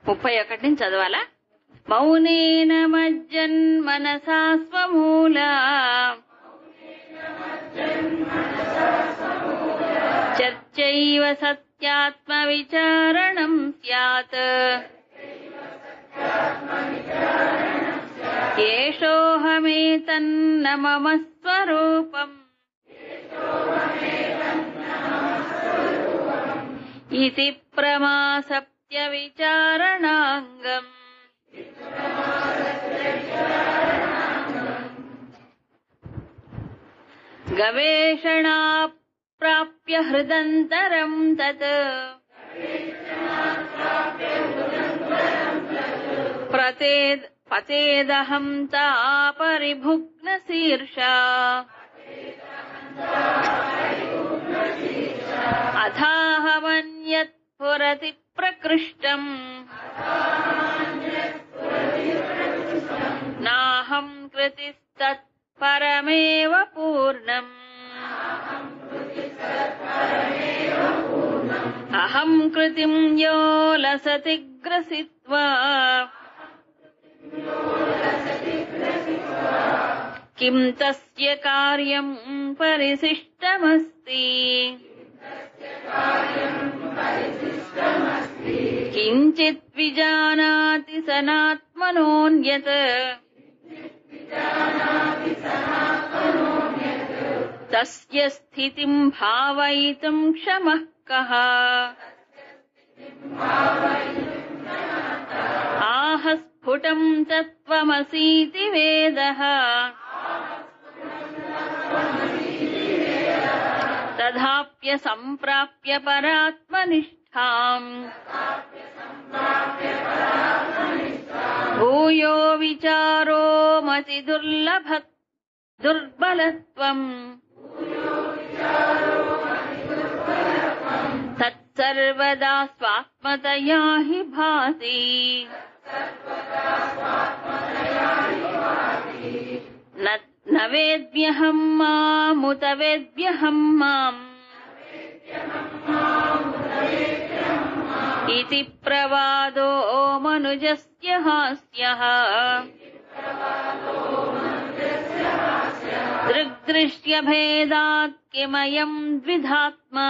31 నుంచి చదవాలా? మౌనేన మజ్జన్ మనసా స్వమూలా చర్చైవ సత్యాత్మ విచారణం స్యాత్ ఏషోహమేతన్న మమ స్వరూపం ఇతి ప్రమాసప్య విచారణాంగం. గవేషణా ప్రాప్య హృదంతరం తత్ పతేదహం తాపరిభుగ్న శీర్షా అథాహమన్యత్ పురతి ప్రకృష్టం నాహం కృతిస్తత్ పరమేవ పూర్ణం. అహం కృతిం యో లసతి గ్రసిత్వా కిం తస్య కార్యం పరిశిష్టమస్తి. కించిత్ విజానాతి సనాత్మనోన్యత్ తస్య స్థితిం భావయితుం క్షమః కః. ఆహ స్ఫుటం తత్వమసీతి వేదః తథాప్య సంప్రాప్య పరాత్మనిష్టాం భూయో విచారో మతి దుర్బలత్వం తత్సర్వదా స్వాత్మతయా హి భాసి. న వేద్మ్యహం మాముత వేద్మ్యహం మాం ఇతి ప్రవాదో మనుజస్య హాస్యః. దృగ్దృశ్య భేదాత్ కిమయం ద్విధాత్మా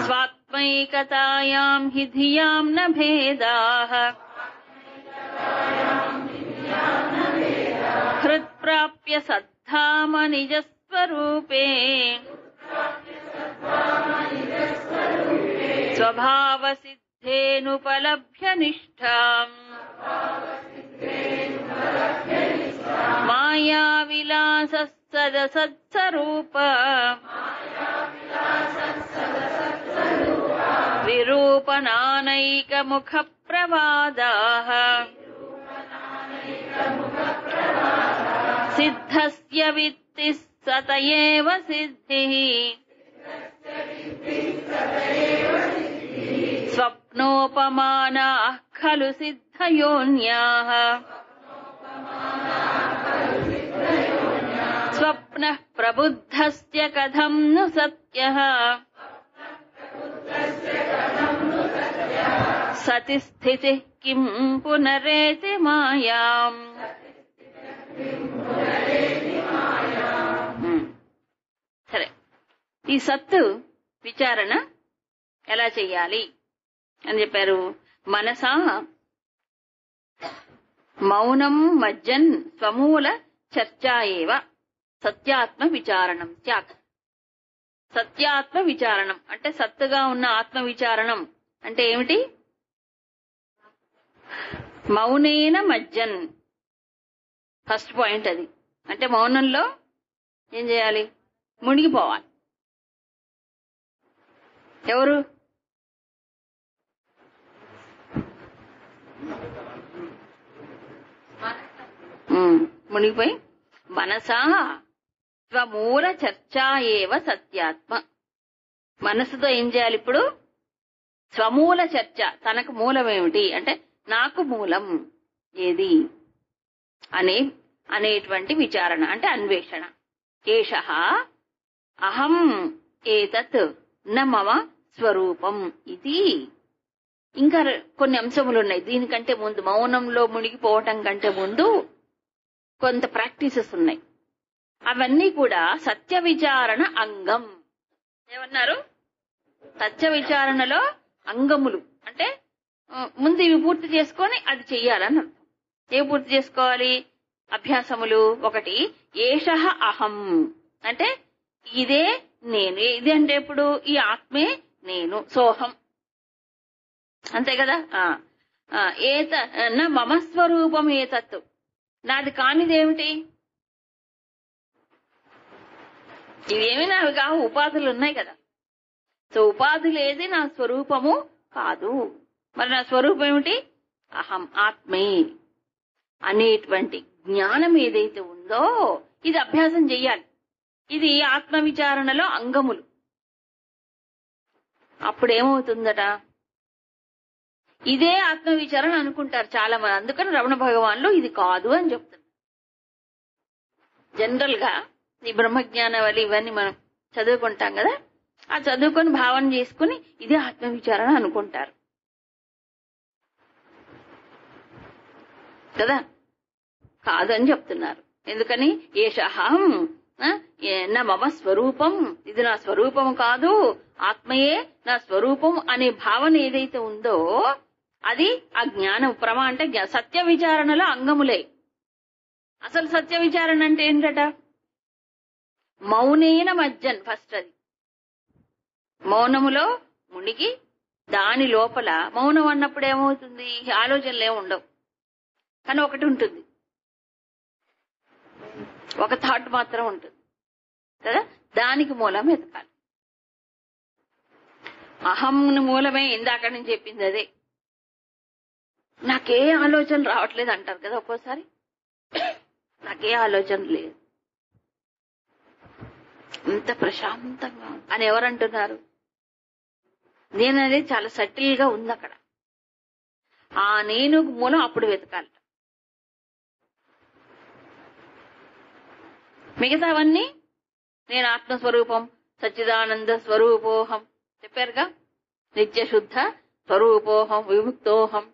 స్వాత్మైకతాయాం హి ధియాం న భేదాః. హృత్ప్రాప్య సద్ధామ నిజస్వరూపే స్వభావసిద్ధేనుపలభ్య నిష్ఠాం. మాయావిలాసః సదసత్స్వరూప విరూపనానైకముఖ ప్రవాదాః. సిద్ధస్య విత్తిః సత ఏవ సిద్ధిః స్వప్నోపమానాః ఖలు సిద్ధయోన్యాః. స్వప్నః ప్రబుద్ధస్య కథం ను సత్యః సతి స్థితిః కిం పునరేతి మాయాం. సరే, ఈ సత్తు విచారణ ఎలా చెయ్యాలి అని చెప్పారు. మనసా మౌనం మజ్జన్ స్వమూల చర్చా ఏవ సత్యాత్మ విచారణం స్యాత్. సత్యాత్మ విచారణం అంటే సత్తుగా ఉన్న ఆత్మ విచారణం అంటే ఏమిటి? మౌనేన మజ్జన్ ఫస్ట్ పాయింట్ అది. అంటే మౌనంలో ఏం చేయాలి? మునిగిపోవాలి. ఎవరు? మునిగిపోయి మనసా స్వమూల చర్చా ఏవ సత్యాత్మ. మనసుతో ఏం చేయాలి ఇప్పుడు? స్వమూల చర్చ, తనకు మూలం ఏమిటి అంటే నాకు మూలం ఏది అనేటువంటి విచారణ అంటే అన్వేషణ. ఏషః అహం ఏతత్ న మమ స్వరూపం ఇది. ఇంకా కొన్ని అంశములు ఉన్నాయి దీనికంటే ముందు. మౌనంలో మునిగిపోవటం కంటే ముందు కొంత ప్రాక్టీసెస్ ఉన్నాయి. అవన్నీ కూడా సత్య విచారణ అంగం. ఏమన్నారు? సత్య విచారణలో అంగములు అంటే ముందు ఇవి పూర్తి చేసుకొని అది చెయ్యాలని అర్థం. ఏవి పూర్తి చేసుకోవాలి? అభ్యాసములు. ఒకటి, ఏషః అహం అంటే ఇదే నేను. ఇది అంటే ఇప్పుడు ఈ ఆత్మే నేను, సోహం. అంతే కదా. మమ స్వరూపం ఏతత్తు, నాది కానిదేమిటి? ఇవేమి నావి కావు, ఉపాధులు ఉన్నాయి కదా. సో ఉపాధులు ఏది నా స్వరూపము కాదు. మరి నా స్వరూపం ఏమిటి? అహం, ఆత్మే అనేటువంటి జ్ఞానం ఏదైతే ఉందో ఇది అభ్యాసం చెయ్యాలి. ఇది ఆత్మ విచారణలో అంగములు. అప్పుడేమవుతుందట? ఇదే ఆత్మ విచారణ అనుకుంటారు చాలా మంది. అందుకని రమణ భగవాన్లు ఇది కాదు అని చెప్తున్నారు. జనరల్ గా ఈ బ్రహ్మజ్ఞానవళి ఇవన్నీ మనం చదువుకుంటాం కదా, ఆ చదువుకొని భావన చేసుకుని ఇదే ఆత్మ విచారణ అనుకుంటారు కదా. కాదని చెప్తున్నారు. ఎందుకని? ఏషహం నా మమ స్వరూపం, ఇది నా స్వరూపం కాదు, ఆత్మయే నా స్వరూపం అనే భావన ఏదైతే ఉందో అది ఆ జ్ఞానం. ప్రమ అంటే సత్య విచారణలో అంగములే. అసలు సత్య విచారణ అంటే ఏంటట? మౌనేన మజ్జన్. ఫస్ట్ అది మౌనములో మునిగి దాని లోపల, మౌనం అన్నప్పుడు ఏమవుతుంది? ఆలోచనలు ఏమి ఉండవు, కానీ ఒకటి ఉంటుంది, ఒక థాట్ మాత్రం ఉంటుంది కదా. దానికి మూలం ఎతకాలి. అహం మూలమే ఇందాక నుంచి చెప్పింది అదే. నాకే ఆలోచన రావట్లేదు అంటారు కదా ఒక్కోసారి. నాకే ఆలోచన లేదు, ఇంత ప్రశాంతంగా అని ఎవరంటున్నారు? నేననేది చాలా సటిల్ గా ఉంది అక్కడ. ఆ నేను మూలం అప్పుడు వెతకాలి. మిగతావన్నీ నేను ఆత్మస్వరూపం, సచ్చిదానంద స్వరూపోహం చెప్పారుగా, నిత్య శుద్ధ స్వరూపోహం, విముక్తోహం.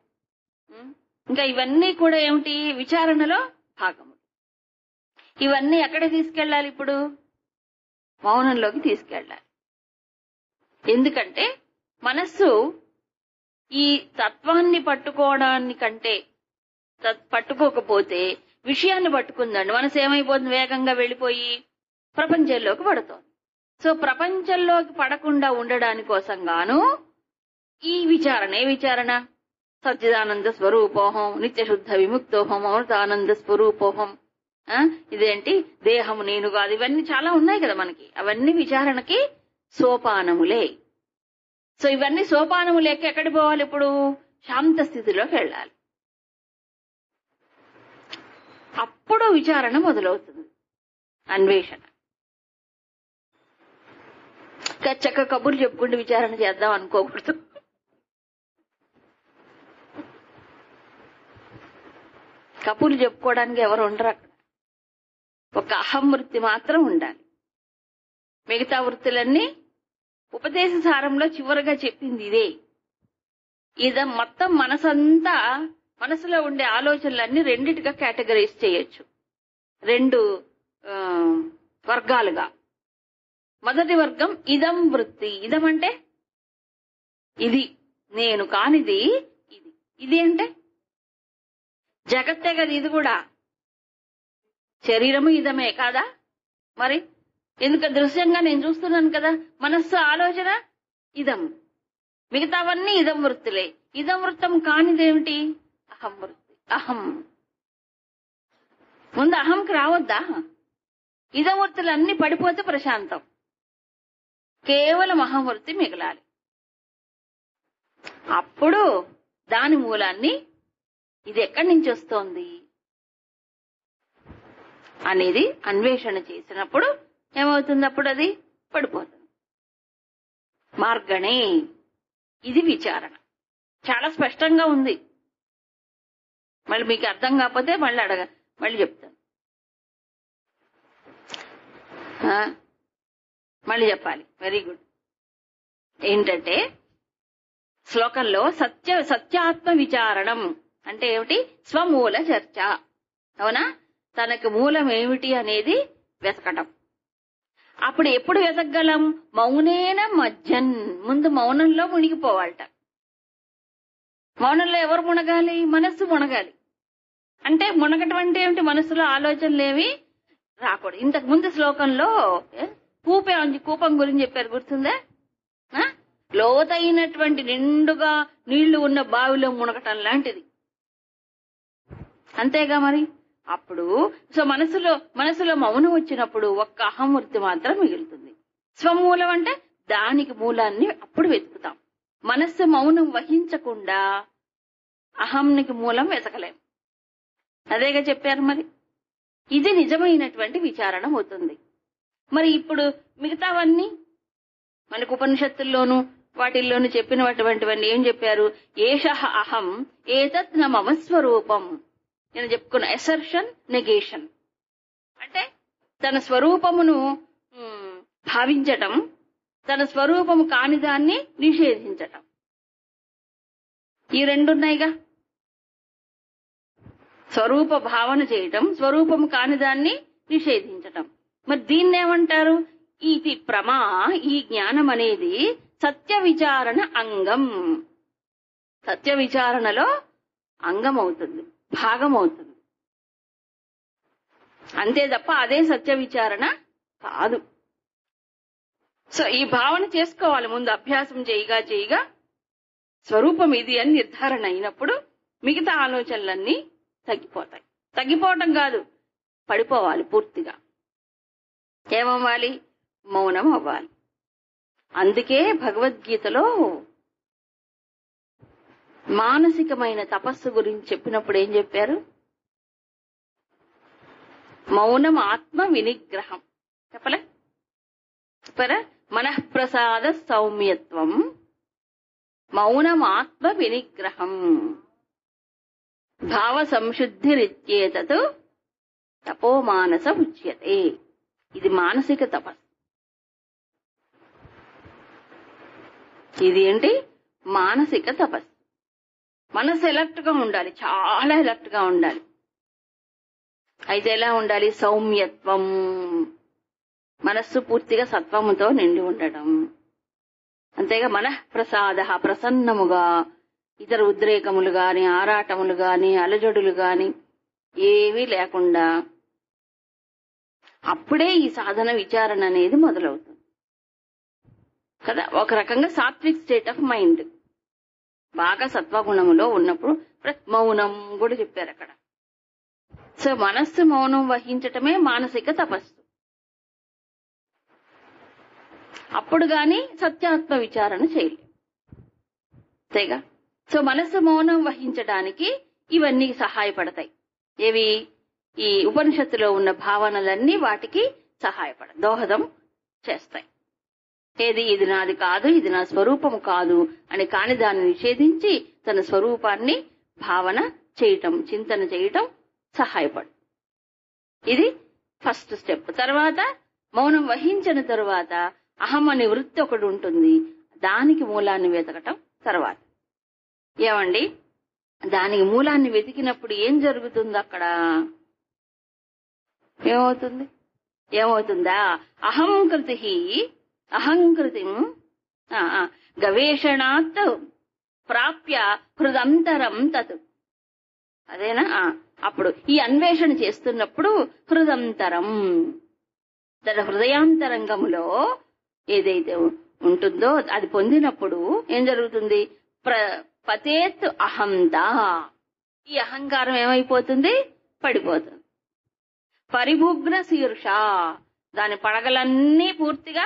ఇంకా ఇవన్నీ కూడా ఏమిటి? విచారణలో భాగము. ఇవన్నీ ఎక్కడ తీసుకెళ్లాలి? ఇప్పుడు మౌనంలోకి తీసుకెళ్లాలి. ఎందుకంటే మనస్సు ఈ తత్వాన్ని పట్టుకోవడానికంటే పట్టుకోకపోతే విషయాన్ని పట్టుకుందండి. మనసు ఏమైపోతుంది? వేగంగా వెళ్లిపోయి ప్రపంచంలోకి పడుతోంది. సో ప్రపంచంలోకి పడకుండా ఉండడాని కోసం గాను ఈ విచారణ. ఏ విచారణ? సచ్చిదానంద స్వరూపోహం, నిత్యశుద్ధ విముక్తోహం, అమృతానంద స్వరూపోహం. ఇదేంటి? దేహము నేను కాదు. ఇవన్నీ చాలా ఉన్నాయి కదా మనకి. అవన్నీ విచారణకి సోపానములే. సో ఇవన్నీ సోపానములేక ఎక్కడికి పోవాలి? ఇప్పుడు శాంత స్థితిలోకి వెళ్ళాలి. అప్పుడు విచారణ మొదలవుతుంది, అన్వేషణ. చక్క కబుర్లు చెప్పుకుంటూ విచారణ చేద్దాం అనుకోకూడదు. కబుర్లు చెప్పుకోవడానికి ఎవరు ఉండరు అక్కడ. ఒక అహం వృత్తి మాత్రం ఉండాలి. మిగతా వృత్తులన్నీ ఉపదేశ సారంలో చివరిగా చెప్పింది ఇదే. ఇది మొత్తం మనసంతా, మనసులో ఉండే ఆలోచనలన్నీ రెండిటిగా కేటగరైజ్ చేయొచ్చు, రెండు వర్గాలుగా. మొదటి వర్గం ఇదం వృత్తి. ఇదం అంటే ఇది, నేను కానిది ఇది. ఇది అంటే జగత్తే కదా. ఇది కూడా శరీరము ఇదమే కాదా? మరి ఎందుకు దృశ్యంగా నేను చూస్తున్నాను కదా. మనస్సు, ఆలోచన ఇదం. మిగతావన్నీ ఇదం వృత్తులే. ఇదం వృత్తం కానిదేమిటి? అహం వృత్తి. అహం ముందు అహంకి రావద్దా? ఇదం వృత్తులన్నీ పడిపోతే ప్రశాంతం. కేవలం అహం వృత్తి మిగలాలి. అప్పుడు దాని మూలాన్ని ఇది ఎక్కడి నుంచి వస్తోంది అనేది అన్వేషణ చేసినప్పుడు ఏమవుతుంది? అప్పుడు అది పడిపోతుంది. మార్గణే. ఇది విచారణ. చాలా స్పష్టంగా ఉంది. మళ్ళీ మీకు అర్థం కాకపోతే మళ్ళీ చెప్తాను. మళ్ళీ చెప్పాలి. Very good. ఏంటంటే శ్లోకంలో సత్యాత్మ విచారణం అంటే ఏమిటి? స్వమూల చర్చ. అవునా? తనకు మూలం ఏమిటి అనేది వెతకటం. అప్పుడు ఎప్పుడు వెతకగలం? మౌనేన మజ్జన్, ముందు మౌనంలో మునిగిపోవాలట. మౌనంలో ఎవరు మునగాలి? మనస్సు మునగాలి. అంటే మునగటం అంటే ఏమిటి? మనస్సులో ఆలోచనలేవి రాకూడదు. ఇంతకు ముందు శ్లోకంలో కూపం గురించి చెప్పారు, గుర్తుందా? లోతైనటువంటి నిండుగా నీళ్లు ఉన్న బావిలో మునగటం లాంటిది. అంతేగా మరి. అప్పుడు సో మనసులో మౌనం వచ్చినప్పుడు ఒక్క అహం వృత్తి మాత్రం మిగులుతుంది. స్వమూలం అంటే దానికి మూలాన్ని అప్పుడు వెతుకుతాం. మనస్సు మౌనం వహించకుండా అహంనికి మూలం వెతకలేం. అదేగా చెప్పారు మరి. ఇది నిజమైనటువంటి విచారణ అవుతుంది. మరి ఇప్పుడు మిగతావన్నీ మనకు ఉపనిషత్తుల్లోనూ వాటిల్లోనూ చెప్పినటువంటివన్నీ ఏం చెప్పారు? ఏషః అహం ఏతత్ న మమ స్వరూపం. నేను చెప్పుకున్న ఎసర్షన్, నెగేషన్ అంటే తన స్వరూపమును భావించటం, తన స్వరూపము కాని దాన్ని నిషేధించటం. ఈ రెండున్నాయిగా. స్వరూప భావన చేయటం, స్వరూపము కాని దాన్ని నిషేధించటం. మరి దీన్నేమంటారు? ఇది ఈ జ్ఞానం అనేది సత్య విచారణ అంగం. సత్య విచారణలో అంగం అవుతుంది, భాగం అవుతుంది. అంతే తప్ప అదే సత్య విచారణ కాదు. సో ఈ భావన చేసుకోవాలి ముందు. అభ్యాసం చేయగా స్వరూపం ఇది అని నిర్ధారణ అయినప్పుడు మిగతా ఆలోచనలన్నీ తగ్గిపోతాయి. తగ్గిపోవటం కాదు, పడిపోవాలి పూర్తిగా. ఏమవ్వాలి? మౌనం అవ్వాలి. అందుకే భగవద్గీతలో మానసికమైన తపస్సు గురించి చెప్పినప్పుడు ఏం చెప్పారు? మౌనం ఆత్మ వినిగ్రహం. చెప్పరా? మనఃప్రసాద సౌమ్యత్వం మౌనం ఆత్మ వినిగ్రహం భావ సంశుద్ధిరిత్యేతత్ తపోమానస ఉచ్యతే. ఇది మానసిక తపస్సు. ఇది ఏంటి? మానసిక తపస్సు. మనసు ఎలర్ట్ గా ఉండాలి, చాలా ఎలర్ట్ గా ఉండాలి. అయితే ఎలా ఉండాలి? సౌమ్యత్వం, మనస్సు పూర్తిగా సత్వముతో నిండి ఉండటం. అంతేగా మనఃప్రసాద, ప్రసన్నముగా, ఇతర ఉద్రేకములు గాని, ఆరాటములు గాని, అలజడులు గాని ఏమీ లేకుండా అప్పుడే ఈ సాధన విచారణ అనేది మొదలవుతుంది కదా. ఒక రకంగా సాత్విక్ స్టేట్ ఆఫ్ మైండ్. బాగా సత్వగుణములో ఉన్నప్పుడు మౌనం కూడా చెప్పారు అక్కడ. సో మనస్సు మౌనం వహించటమే మానసిక తపస్సు. అప్పుడు గాని సత్యాత్మ విచారణ చేయలేం. అంతేగా. సో మనస్సు మౌనం వహించడానికి ఇవన్నీ సహాయపడతాయి. ఏవి? ఈ ఉపనిషత్తులో ఉన్న భావనలన్నీ వాటికి దోహదం చేస్తాయి. ఏది? ఇది నాది కాదు, ఇది నా స్వరూపము కాదు అని కాని దాన్ని నిషేధించి తన స్వరూపాన్ని భావన చేయటం, చింతన చేయటం సహాయపడు. ఇది ఫస్ట్ స్టెప్. తర్వాత మౌనం వహించిన తరువాత అహం అనే వృత్తి ఒకటి ఉంటుంది, దానికి మూలాన్ని వెతకటం తర్వాత. ఏమండి, దానికి మూలాన్ని వెతికినప్పుడు ఏం జరుగుతుంది? అక్కడ ఏమవుతుందా? అహంకృతి గవేషణాత్ ప్రాప్య హృదంతరం తత్. అదేనా? అప్పుడు ఈ అన్వేషణ చేస్తున్నప్పుడు హృదంతరం, తన హృదయాంతరంగములో ఏదైతే ఉంటుందో అది పొందినప్పుడు ఏం జరుగుతుంది? పతేత్ అహంత, ఈ అహంకారం ఏమైపోతుంది? పడిపోతుంది. పరిభుగ్న శీర్ష, దాని పడగలన్నీ పూర్తిగా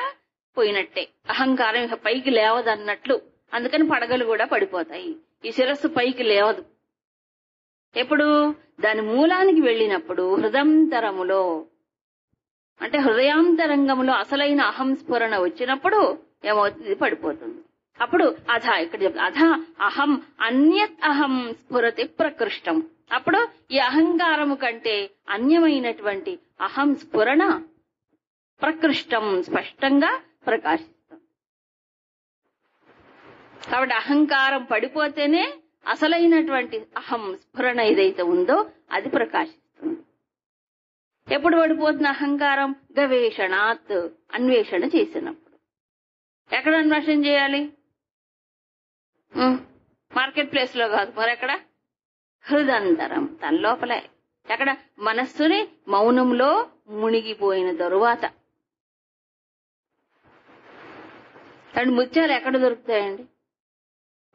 పోయినట్టే. అహంకారం ఇక పైకి లేవదన్నట్లు. అందుకని పడగలు కూడా పడిపోతాయి. ఈ శిరస్సు పైకి లేవదు. ఎప్పుడు? దాని మూలానికి వెళ్ళినప్పుడు, హృదంతరములో అంటే హృదయాంతరంగంలో అసలైన అహం స్ఫురణ వచ్చినప్పుడు ఏమవుతుంది? పడిపోతుంది. అప్పుడు ఇక్కడ చెప్తా, అహం అన్యత్ అహం స్ఫురతి ప్రకృష్టం. అప్పుడు ఈ అహంకారము కంటే అన్యమైనటువంటి అహం స్ఫురణ ప్రకృష్టం, స్పష్టంగా ప్రకాశిస్తుంది. కాబట్టి అహంకారం పడిపోతేనే అసలైనటువంటి అహం స్ఫురణ ఏదైతే ఉందో అది ప్రకాశిస్తుంది. ఎప్పుడు పడిపోతున్న అహంకారం? గవేషణాత్, అన్వేషణ చేసినప్పుడు. ఎక్కడ అన్వేషణ చేయాలి? మార్కెట్ ప్లేస్ లో కాదు, మరెక్కడ? హృదంతరం, తన లోపలే. ఎక్కడ? మనస్సుని మౌనంలో మునిగిపోయిన తరువాత. అండ్ ముత్యాలు ఎక్కడ దొరుకుతాయండి?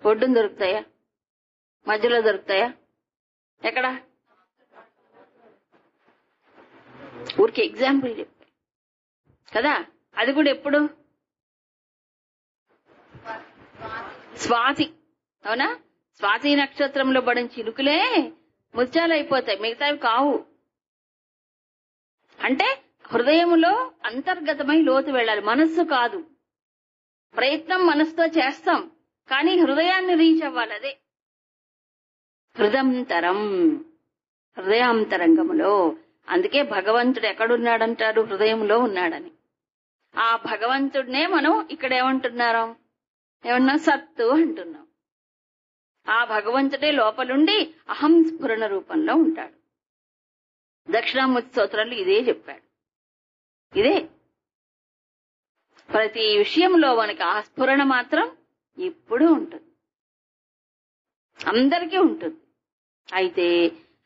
ఒడ్డున దొరుకుతాయా? మధ్యలో దొరుకుతాయా? ఎక్కడ? ఊరికి ఎగ్జాంపుల్ చెప్పా కదా. అది కూడా ఎప్పుడు? స్వాతి, అవునా? స్వాతి నక్షత్రంలో పడిన చినుకులే ముత్యాలు అయిపోతాయి, మిగతావి కావు. అంటే హృదయములో అంతర్గతమై లోతు వెళ్ళాలి, మనస్సు కాదు. ప్రయత్నం మనసుతో చేస్తాం, కానీ హృదయాన్ని రీచ్ అవ్వాలి. అదే హృదంతరం, హృదయాంతరంగములో. అందుకే భగవంతుడు ఎక్కడున్నాడంటారు? హృదయంలో ఉన్నాడని. ఆ భగవంతుడినే మనం ఇక్కడ ఏమంటున్నాం? ఏమన్నా సత్తు అంటున్నాం. ఆ భగవంతుడే లోపలుండి అహం స్ఫురణ రూపంలో ఉంటాడు. దక్షిణామూర్తి స్తోత్రంలో ఇదే చెప్పాడు. ఇదే ప్రతి విషయంలో మనకి ఆ స్ఫురణ మాత్రం ఎప్పుడూ ఉంటుంది, అందరికీ ఉంటుంది. అయితే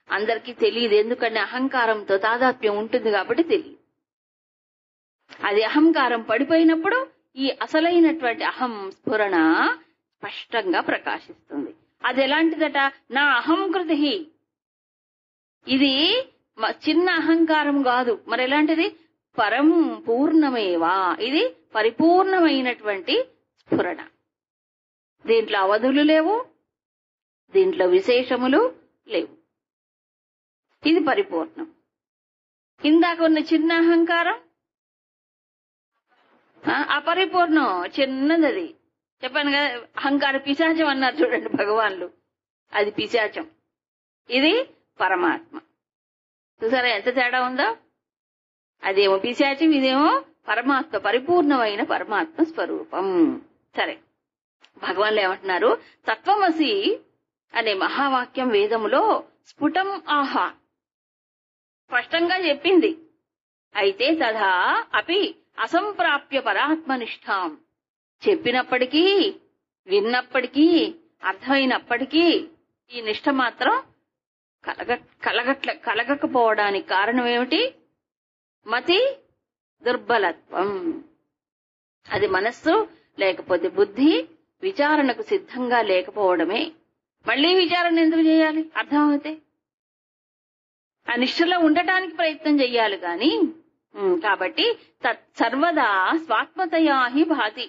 అందరికీ తెలియదు, ఎందుకంటే అహంకారంతో తాదాత్మ్యం ఉంటుంది కాబట్టి తెలియదు. అది అహంకారం పడిపోయినప్పుడు ఈ అసలైనటువంటి అహం స్ఫురణ స్పష్టంగా ప్రకాశిస్తుంది. అది ఎలాంటిదట? నా అహం కృతి. ఇది చిన్న అహంకారం కాదు, మరి ఎలాంటిది? పరం పూర్ణమేవా, ఇది పరిపూర్ణమైనటువంటి స్ఫురణ. దీంట్లో అవధులు లేవు, దీంట్లో విశేషములు లేవు. ఇది పరిపూర్ణం. ఇందాక ఉన్న చిన్న అహంకారం అపరిపూర్ణం, చిన్నది. అది చెప్పాను కదా, అహంకార పిశాచం అన్నారు చూడండి భగవాన్లు, అది పిశాచం, ఇది పరమాత్మ. చూసారా ఎంత తేడా ఉందో? అదేమో పిశాచం, ఇదేమో పరమాత్మ, పరిపూర్ణమైన పరమాత్మ స్వరూపం. సరే, భగవాన్లు ఏమంటున్నారు? తత్వమసి అనే మహావాక్యం వేదములో స్ఫుటం ఆహా స్పష్టంగా చెప్పింది. అయితే తథా అపి అసంప్రాప్య పరాత్మనిష్టాం, చెప్పినప్పటికీ, విన్నప్పటికీ, అర్థమైనప్పటికీ ఈ నిష్ఠ మాత్రం కలగకపోవడానికి కారణం ఏమిటి? మతి దుర్బలత్వం. అది మనస్సు లేకపోతే బుద్ధి విచారణకు సిద్ధంగా లేకపోవడమే. మళ్లీ విచారణ ఎందుకు చేయాలి? అర్థమైతే ఆ నిష్ఠలో ఉండటానికి ప్రయత్నం చెయ్యాలి గాని. కాబట్టి సర్వదా స్వాత్మతయా హి భాతి.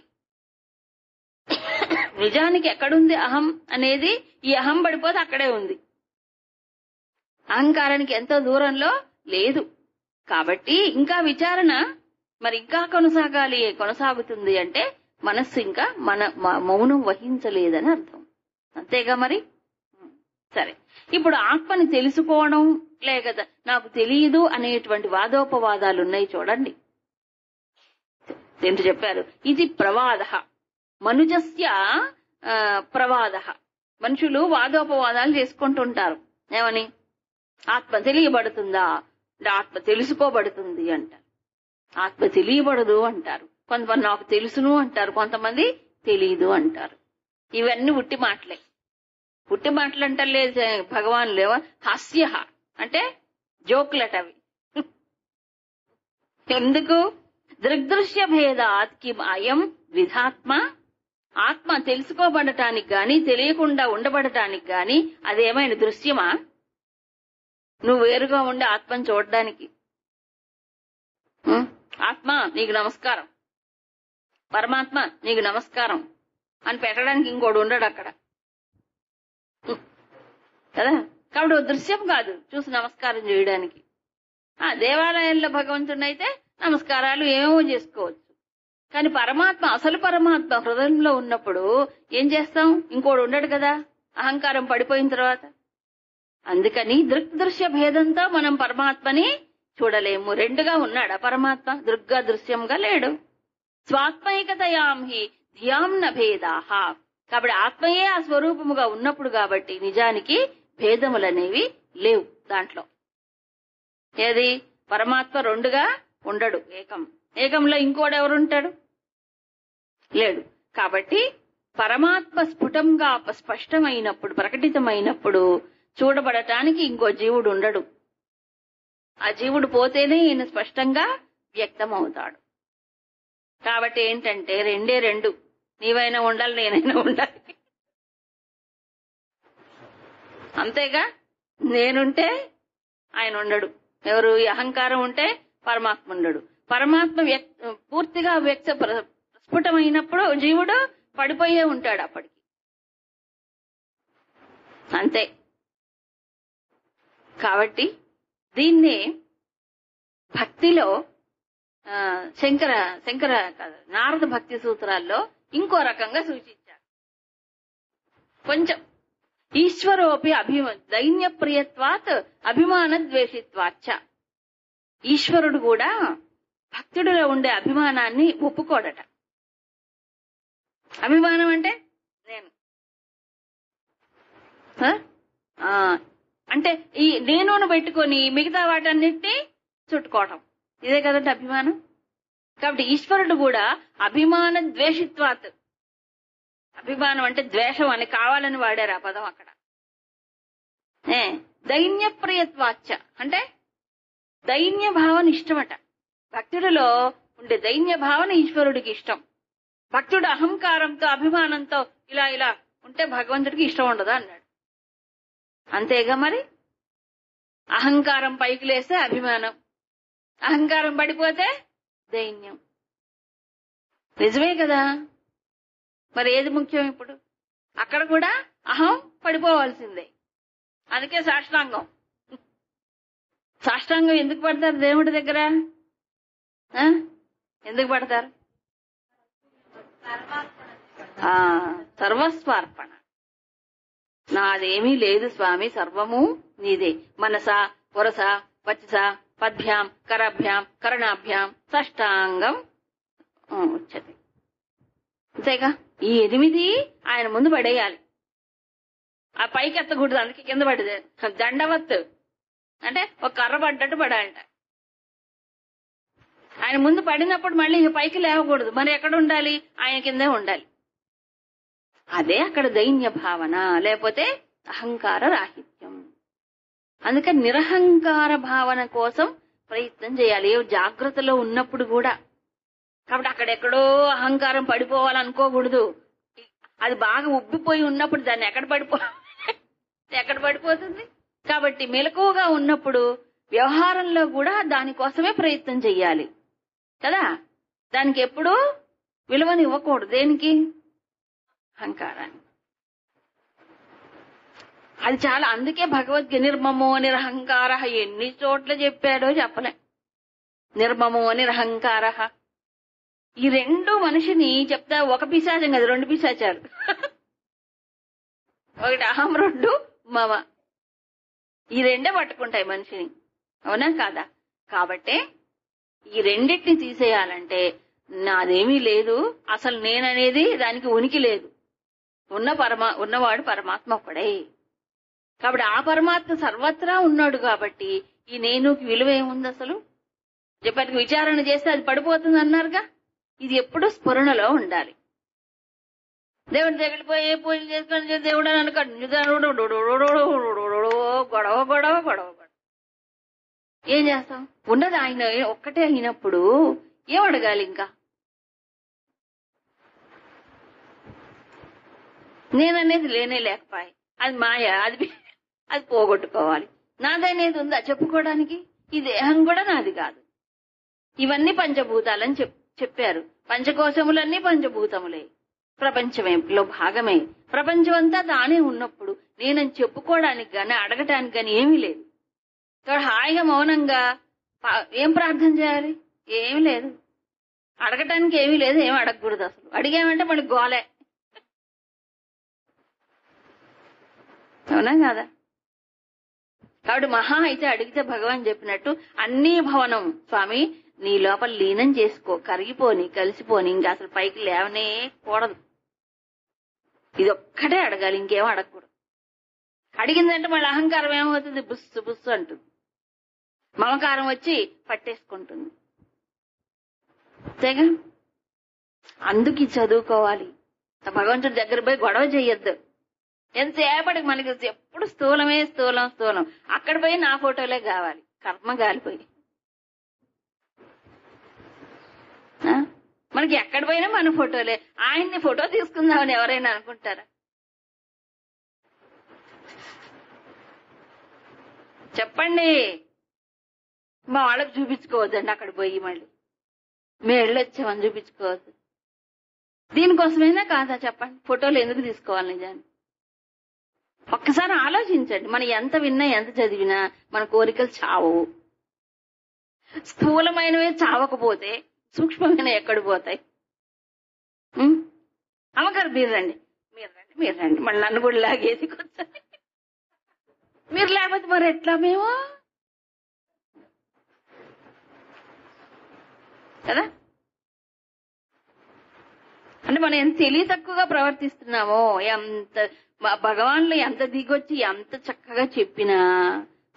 నిజానికి ఎక్కడుంది అహం అనేది? ఈ అహం పడిపోతే అక్కడే ఉంది, అహంకారానికి ఎంతో దూరంలో లేదు. కాబట్టి ఇంకా విచారణ మరి ఇంకా కొనసాగుతుంది అంటే మనస్సు ఇంకా మౌనం వహించలేదని అర్థం. అంతేగా మరి. సరే, ఇప్పుడు ఆత్మని తెలుసుకోవడం లేక నాకు తెలియదు అనేటువంటి వాదోపవాదాలు ఉన్నాయి చూడండి. ఏంటి చెప్పారు? ఇది ప్రవాద, మనుజస్య ప్రవాద. మనుషులు వాదోపవాదాలు చేసుకుంటుంటారు. ఏమని? ఆత్మ తెలియబడుతుందా, ఆత్మ తెలుసుకోబడుతుంది అంటారు. ఆత్మ తెలియబడదు అంటారు. కొంతమంది నాకు తెలుసును అంటారు, కొంతమంది తెలియదు అంటారు. ఇవన్నీ ఉట్టి మాటలే. ఉట్టి మాటలు అంటలేదు భగవాన్ లేవా. హాస్య అంటే జోకులటవి. ఎందుకు? దృగ్దృశ్య భేదాత్ కిం అయం విధాత్మ. ఆత్మ తెలుసుకోబడటానికి గాని తెలియకుండా ఉండబడటానికి గాని అదేమైన దృశ్యమా? నువ్వు వేరుగా ఉండే ఆత్మను చూడడానికి. ఆత్మ నీకు నమస్కారం, పరమాత్మ నీకు నమస్కారం అని పెట్టడానికి ఇంకోటి ఉండడు అక్కడ కదా. కాబట్టి దృశ్యం కాదు చూసి నమస్కారం చేయడానికి. దేవాలయాల్లో భగవంతుడైతే నమస్కారాలు ఏమేమో చేసుకోవచ్చు, కానీ పరమాత్మ, అసలు పరమాత్మ హృదయంలో ఉన్నప్పుడు ఏం చేస్తాం? ఇంకోటి ఉండడు కదా అహంకారం పడిపోయిన తర్వాత. అందుకని దృగ్దృశ్య భేదంతో మనం పరమాత్మని చూడలేము. రెండుగా ఉన్నాడా పరమాత్మ? దృగ్గా దృశ్యంగా లేడు. స్వాత్మైకతయాం హి ధియాం న భేదాః. కాబట్టి ఆత్మయే ఆ స్వరూపముగా ఉన్నప్పుడు కాబట్టి నిజానికి భేదములనేవి లేవు దాంట్లో. ఏది పరమాత్మ రెండుగా ఉండడు, ఏకం. ఏకంలో ఇంకోడెవరుంటాడు? లేడు. కాబట్టి పరమాత్మ స్ఫుటంగా స్పష్టమైనప్పుడు, ప్రకటితమైనప్పుడు చూడబడటానికి ఇంకో జీవుడు ఉండడు. ఆ జీవుడు పోతేనే ఈయన స్పష్టంగా వ్యక్తమవుతాడు. కాబట్టి ఏంటంటే రెండే రెండు, నీవైనా ఉండాలి, నేనైనా ఉండాలి. అంతేగా, నేనుంటే ఆయన ఉండడు. ఎవరు? ఈ అహంకారం ఉంటే పరమాత్మ ఉండడు. పరమాత్మ పూర్తిగా స్ఫుటమైనప్పుడు జీవుడు పడిపోయే ఉంటాడు అప్పటికి. అంతే. కాబట్టి దీన్నే భక్తిలో నారద భక్తి సూత్రాల్లో ఇంకో రకంగా సూచించారు. కొంచెం ఈశ్వరోపి దైన్య ప్రియత్వాత్ అభిమాన ద్వేషిత్వాచ్చ. ఈశ్వరుడు కూడా భక్తుడిలో ఉండే అభిమానాన్ని ఒప్పుకోడట. అభిమానం అంటే నేను అంటే ఈ నేనును పెట్టుకొని మిగతా వాటన్నిటినీ చుట్టుకోవటం, ఇదే కదంటే అభిమానం. కాబట్టి ఈశ్వరుడు కూడా అభిమాన ద్వేషిత్వాత్. అభిమానం అంటే ద్వేషం అని కావాలని వాడారు ఆ పదం అక్కడ. దైన్య ప్రియత్వాచ్చ అంటే దైన్య భావన ఇష్టమట. భక్తుడిలో ఉండే దైన్య భావన ఈశ్వరుడికి ఇష్టం. భక్తుడు అహంకారంతో అభిమానంతో ఇలా ఇలా ఉంటే భగవంతుడికి ఇష్టం ఉండదా అన్నాడు. అంతేగా మరి. అహంకారం పైకి లేస్తే అభిమానం, అహంకారం పడిపోతే దైన్యం. నిజమే కదా. మరి ఏది ముఖ్యం ఇప్పుడు? అక్కడ కూడా అహం పడిపోవాల్సిందే. అందుకే సాష్టాంగం. సాష్టాంగం ఎందుకు పడతారు దేవుడి దగ్గర? ఎందుకు పడతారు? సర్వస్వార్పణ. నాదేమీ లేదు స్వామి, సర్వము నీదే. మనస వరస వచస పద్భ్యాం కరభ్యాం కరణాభ్యాం సాష్టాంగం ఉచ్యతే. అంతేగా. ఈ 8 ఆయన ముందు పడేయాలి. ఆ పైకి ఎత్తకూడదు, అందుకే కింద పడేది. దండవత్ అంటే ఒక కర్ర పడ్డట్టు పడాలంట. ఆయన ముందు పడినప్పుడు మళ్ళీ పైకి లేవకూడదు. మరి ఎక్కడ ఉండాలి? ఆయన కిందే ఉండాలి. అదే అక్కడ దైన్య భావన, లేకపోతే అహంకార రాహిత్యం. అందుకని నిరహంకార భావన కోసం ప్రయత్నం చేయాలి జాగ్రత్తలో ఉన్నప్పుడు కూడా. కాబట్టి అక్కడెక్కడో అహంకారం పడిపోవాలనుకోకూడదు. అది బాగా ఉబ్బిపోయి ఉన్నప్పుడు దాన్ని ఎక్కడ పడిపోతుంది? కాబట్టి మెలకువగా ఉన్నప్పుడు వ్యవహారంలో కూడా దానికోసమే ప్రయత్నం చెయ్యాలి కదా. దానికి ఎప్పుడూ విలువని ఇవ్వకూడదు. దేనికి? అహంకారాన్ని. అది చాలా. అందుకే భగవద్గీత నిర్మమో నిరహంకార ఎన్ని చోట్ల చెప్పాడో చెప్పలే. నిర్మమో నిరహంకార ఈ రెండు మనిషిని చెప్తా. ఒక పిశాచం కదా, 2 పిశాచాలు. ఒకటి అహం, 2 మమ. ఈ రెండే పట్టుకుంటాయి మనిషిని, అవునా కాదా? కాబట్టే ఈ రెండింటిని తీసేయాలంటే నాదేమీ లేదు, అసలు నేననేది దానికి ఉనికి లేదు. ఉన్నవాడు పరమాత్మ ఒక్కడే. కాబట్టి ఆ పరమాత్మ సర్వత్రా ఉన్నాడు. కాబట్టి ఈ నేనుకి విలువ ఏముంది అసలు? చెప్పడానికి విచారణ చేస్తే అది పడిపోతుంది అన్నారుగా. ఇది ఎప్పుడు స్ఫురణలో ఉండాలి. దేవుడి దగ్గరికి పోయి పూజలు చేసుకొని దేవుడు అని అనుకోండి, గొడవ గొడవ గొడవ. ఏం చేస్తాం? ఉన్నది ఆయన ఒక్కటే అయినప్పుడు ఏం అడగాలి ఇంకా? నేననేది లేనే లేకపోయి అది మాయ, అది పోగొట్టుకోవాలి. నాదనేది ఉందా చెప్పుకోవడానికి? ఈ దేహం కూడా నాది కాదు. ఇవన్నీ పంచభూతాలని చెప్పారు. పంచకోశములన్నీ పంచభూతములే, ప్రపంచంలో భాగమే. ప్రపంచం అంతా తానే ఉన్నప్పుడు నేనని చెప్పుకోవడానికి గాని అడగటానికి గాని ఏమీ లేదు. హాయిగా మౌనంగా ఏం ప్రార్థన చేయాలి? ఏమీ లేదు. అడగటానికి ఏమీ లేదు, ఏమి అడగకూడదు. అసలు అడిగామంటే మనకి గోలే, అవునా కాదా? కాబట్టి మహా అయితే అడిగితే భగవాన్ చెప్పినట్టు అన్నీ భవనం స్వామి నీ లోపల లీనం చేసుకో, కరిగిపోని కలిసిపోని, ఇంకా అసలు పైకి లేవనే కూడదు. ఇది ఒక్కటే అడగాలి, ఇంకేం అడగకూడదు. అడిగిందంటే మళ్ళీ అహంకారం ఏమవుతుంది? బుస్సు బుస్సు అంటుంది. మమకారం వచ్చి పట్టేసుకుంటుంది. అంతేగా? అందుకు చదువుకోవాలి. భగవంతుడి దగ్గర పోయి గొడవ చెయ్యొద్దు. ఎంతసేపటికి మనకి ఎప్పుడు స్థూలమే స్థూలం స్థూలం. అక్కడ పోయి నా ఫోటోలే కావాలి. కర్మ గాలిపోయి మనకి ఎక్కడ పోయినా మన ఫోటోలే. ఆయన్ని ఫోటో తీసుకుందామని ఎవరైనా అనుకుంటారా? చెప్పండి. మా వాళ్ళకి చూపించుకోవద్దండి అక్కడ పోయి. మళ్ళీ మేము వెళ్ళొచ్చామని చూపించుకోవద్దు. దీనికోసమైనా కాదా చెప్పండి? ఫోటోలు ఎందుకు తీసుకోవాలి? నిజాన్ని ఒక్కసారి ఆలోచించండి. మనం ఎంత విన్నా ఎంత చదివినా మన కోరికలు చావవు. స్థూలమైనవే చావకపోతే సూక్ష్మమైన ఎక్కడ పోతాయి? అమ్మగారు మీరు రండి, మీరు రండి, మీరు రండి, మళ్ళీ నన్ను కూడా లాగేది కొంచెం. మీరు లేకపోతే మరి ఎట్లా మేము కదా? అంటే మనం ఎంత తెలివి తక్కువగా ప్రవర్తిస్తున్నామో, ఎంత భగవాన్లు ఎంత దిగొచ్చి ఎంత చక్కగా చెప్పినా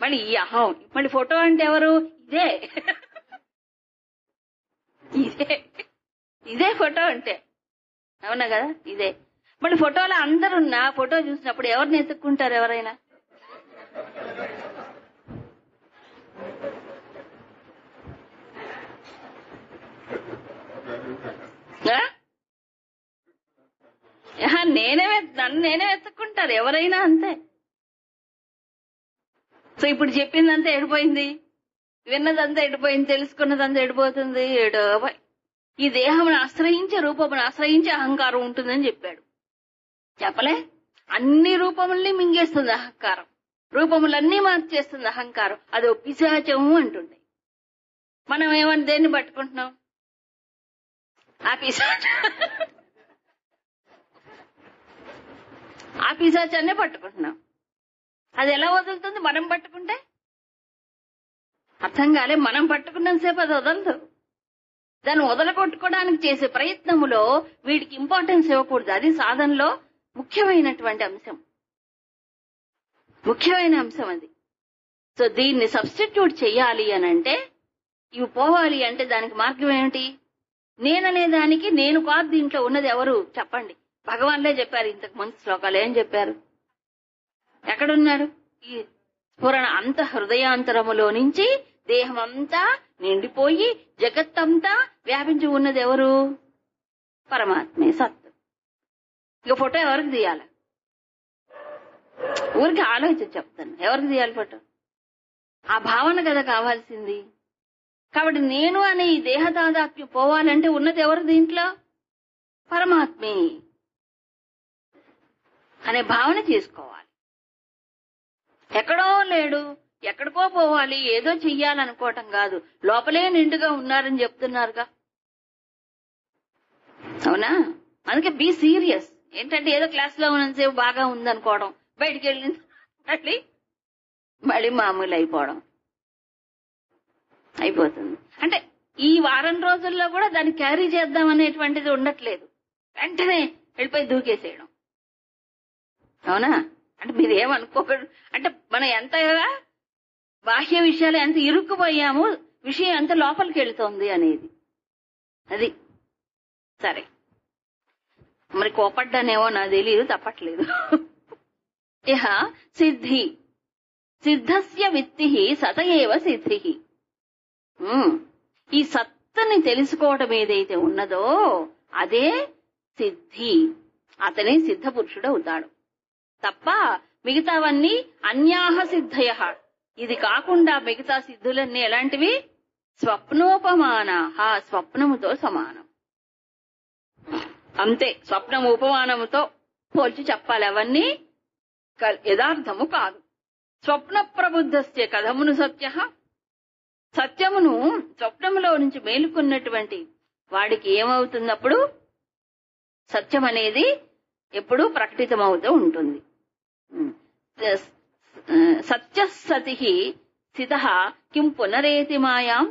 మళ్ళీ ఈ అహం. మళ్ళీ ఫోటో అంటే ఎవరు? ఇదే ఇదే ఇదే ఫోటో అంటే. అవునా కదా? ఇదే. మళ్ళీ ఫోటోలో అందరున్నా ఫోటో చూసినప్పుడు ఎవరిని ఎత్తుక్కుంటారు? ఎవరైనా నన్ను నేనే వెతుక్కుంటారు ఎవరైనా. అంతే. సో ఇప్పుడు చెప్పిందంతా ఎడిపోయింది, విన్నదంతా ఎడిపోయింది, తెలుసుకున్నదంతా ఎడిపోతుంది. ఏడోబాయ్. ఈ దేహమును ఆశ్రయించే రూపమును ఆశ్రయించే అహంకారం ఉంటుందని చెప్పాడు. చెప్పలే? అన్ని రూపముల్ని మింగేస్తుంది అహంకారం, రూపములన్నీ మార్చేస్తుంది అహంకారం. అది పిశాచము అంటుంది. మనం ఏమని దేన్ని పట్టుకుంటున్నాం? ఆ పిశాచాన్నే పట్టుకుంటున్నాం. అది ఎలా వదులుతుంది? మనం పట్టుకుంటే అర్థం కాలే. మనం పట్టుకున్నంత సేపు అది వదలదు. దాన్ని వదలగొట్టుకోవడానికి చేసే ప్రయత్నములో వీటికి ఇంపార్టెన్స్ ఇవ్వకూడదు. అది సాధనలో ముఖ్యమైనటువంటి అంశం, ముఖ్యమైన అంశం అది. సో దీన్ని సబ్స్టిట్యూట్ చెయ్యాలి అనంటే, ఇవి పోవాలి అంటే దానికి మార్గం ఏమిటి? నేననే దానికి నేను కాదు. దీంట్లో ఉన్నది ఎవరు చెప్పండి? భగవాన్లే చెప్పారు. ఇంతకు ముందు శ్లోకాలు ఏం చెప్పారు? ఎక్కడున్నారు? ఈ స్ఫురణ అంత హృదయాంతరములో నుంచి దేహమంతా నిండిపోయి జగత్తంతా వ్యాపించి ఉన్నది ఎవరు? పరమాత్మే, సత్తు. ఇక ఫోటో ఎవరికి తీయాలి? ఊరికి ఆలోచించి చెప్తాను. ఎవరికి తీయాలి ఫోటో? ఆ భావన కదా కావాల్సింది. కాబట్టి నేను అనే ఈ దేహ తాదాత్మ్యం పోవాలంటే ఉన్నది ఎవరు దీంట్లో? పరమాత్మే అనే భావన చేసుకోవాలి. ఎక్కడో లేడు, ఎక్కడికో పోవాలి, ఏదో చెయ్యాలనుకోవటం కాదు. లోపలే నిండుగా ఉన్నారని చెప్తున్నారుగా. అవునా? అందుకే బీ సీరియస్. ఏంటంటే ఏదో క్లాస్ లో ఉన్నంతసేపు బాగా ఉందనుకోవడం, బయటికి వెళ్ళి మళ్ళీ మామూలు అయిపోతుంది. అంటే ఈ వారం రోజుల్లో కూడా దాన్ని క్యారీ చేద్దాం అనేటువంటిది ఉండట్లేదు. వెంటనే వెళ్ళిపోయి దూకేసేయడం. అవునా? అంటే మీరు ఏమనుకోకూడదు. అంటే మనం ఎంతగా బాహ్య విషయాలు ఎంత ఇరుక్కుపోయాము, విషయం ఎంత లోపలికి వెళుతోంది అనేది. అది సరే. మరి కోపడ్డానేమో నాకు తెలియదు, తప్పట్లేదు. ఇహ సిద్ధి సిద్ధస్య విత్తి సతయేవ సిద్ధి. ఈ సత్తని తెలుసుకోవటం ఏదైతే ఉన్నదో అదే సిద్ధి. అతనే సిద్ధ పురుషుడు అవుతాడు తప్ప మిగతావన్నీ అన్యాహ సిద్ధయ. ఇది కాకుండా మిగతా సిద్ధులన్నీ ఎలాంటివి? స్వప్నోపమానాహ, స్వప్నముతో సమానం. అంతే. స్వప్నం ఉపమానముతో పోల్చి చెప్పాలి. అవన్నీ యథార్థము కాదు. స్వప్న ప్రబుద్ధస్య కథమును సత్య. సత్యమును స్వప్నములో నుంచి మేలుకున్నటువంటి వాడికి ఏమవుతున్నప్పుడు సత్యం అనేది ఎప్పుడూ ప్రకటితమవుతూ ఉంటుంది. సత్య సతి స్థిత కిం పునరేతి మాయాం.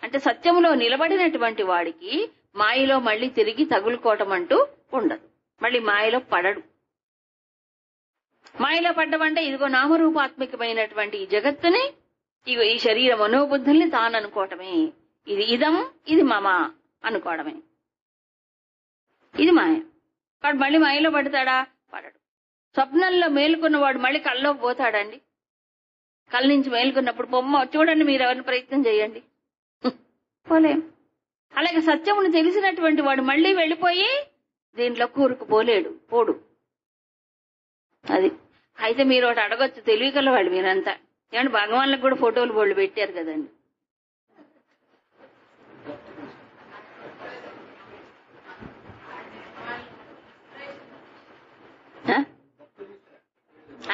అంటే సత్యములో నిలబడినటువంటి వాడికి మాయలో మళ్లీ తిరిగి తగులుకోవటం అంటూ ఉండదు. మళ్లీ మాయలో పడడు. మాయలో పడ్డమంటే ఇదిగో నామరూపాత్మకమైనటువంటి ఈ జగత్తుని, ఇగో ఈ శరీర మనోబుద్ధుల్ని తాను అనుకోవటమే. ఇది ఇదం, ఇది మమ అనుకోవడమే. ఇది మాయ. వాడు మళ్ళీ మాయలో పడతాడా? పడడు. స్వప్నంలో మేలుకున్నవాడు మళ్ళీ కల్లోకి పోతాడండి? కళ్ళ నుంచి మేలుకున్నప్పుడు బొమ్మ చూడండి, మీరు ఎవరిని ప్రయత్నం చేయండి, పోలేం. అలాగే సత్యమును తెలిసినటువంటి వాడు మళ్ళీ వెళ్ళిపోయి దీంట్లో కూరుకుపోలేడు, పోడు. అది అయితే మీరు ఒకటి అడగొచ్చు, తెలివికల వాళ్ళు మీరంతా. ఏమంటే భగవాన్లకు కూడా ఫోటోలు బోళ్ళు పెట్టారు కదండి.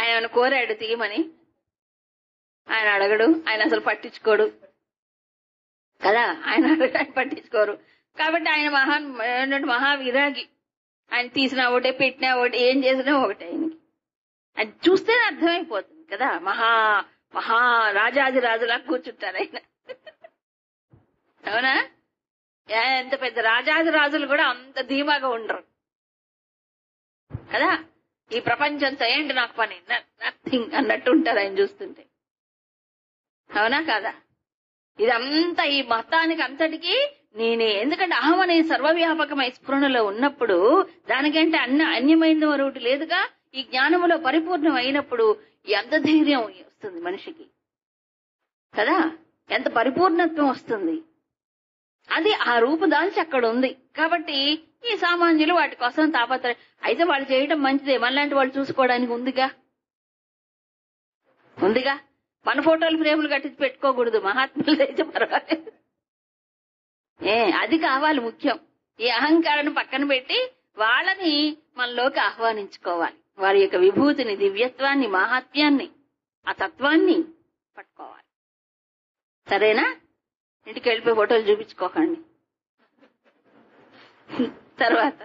ఆయన కోరాడు తీయమని, ఆయన అడగడు, ఆయన అసలు పట్టించుకోడు కదా. ఆయన అడగడానికి పట్టించుకోరు. కాబట్టి ఆయన మహావిరాగి. ఆయన తీసినా ఒకటే, పెట్టినా ఒకటి, ఏం చేసినా ఒకటే. ఆయనకి అది చూస్తేనే అర్థమైపోతుంది కదా. మహా రాజాదిరాజులా కూర్చుంటారు ఆయన. అవునా? ఎంత పెద్ద రాజాదిరాజులు కూడా అంత ధీమాగా ఉండరు కదా. ఈ ప్రపంచంతో ఏంటి నాకు పని, నథింగ్ అన్నట్టు ఉంటారు ఆయన చూస్తుంటే. అవునా కాదా? ఇదంతా ఈ మతానికి అంతటికీ నేనే. ఎందుకంటే అహం అనే సర్వవ్యాపకమై స్ఫురణలో ఉన్నప్పుడు దానికంటే అన్యమైంది మరొకటి లేదుగా. ఈ జ్ఞానములో పరిపూర్ణం అయినప్పుడు ఎంత ధైర్యం వస్తుంది మనిషికి కదా, ఎంత పరిపూర్ణత్వం వస్తుంది. అది ఆ రూపుదాల్చి అక్కడ ఉంది. కాబట్టి ఈ సామాన్యులు వాటి కోసం తాపత్రయం. అయితే వాళ్ళు చేయడం మంచిదే, మనలాంటి వాళ్ళు చూసుకోవడానికి ఉందిగా. మన ఫోటోలు ఫ్రేములు కట్టించి పెట్టుకోకూడదు, మహాత్ములు అయితే పర్వాలేదు. అది కావాలి ముఖ్యం. ఈ అహంకారాన్ని పక్కన పెట్టి వాళ్ళని మనలోకి ఆహ్వానించుకోవాలి. వారి యొక్క విభూతిని, దివ్యత్వాన్ని, మహాత్మ్యాన్ని, ఆ తత్వాన్ని పట్టుకోవాలి. సరేనా? ఇంటికి వెళ్ళిపోయి ఫోటోలు చూపించుకోకండి. తర్వాత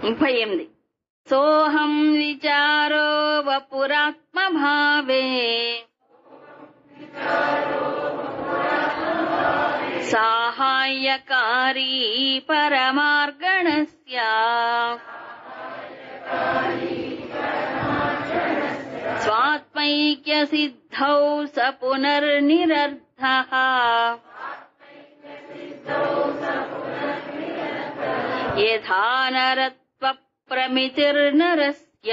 38. సోహం విచారో వపురాత్మభావే సాహాయ్యకారీ పరమార్గణస్య స్వాత్మైక్య సిద్ధౌ స పునర్నిరర్థః యథా నరత్వ ప్రమితిర్నరస్య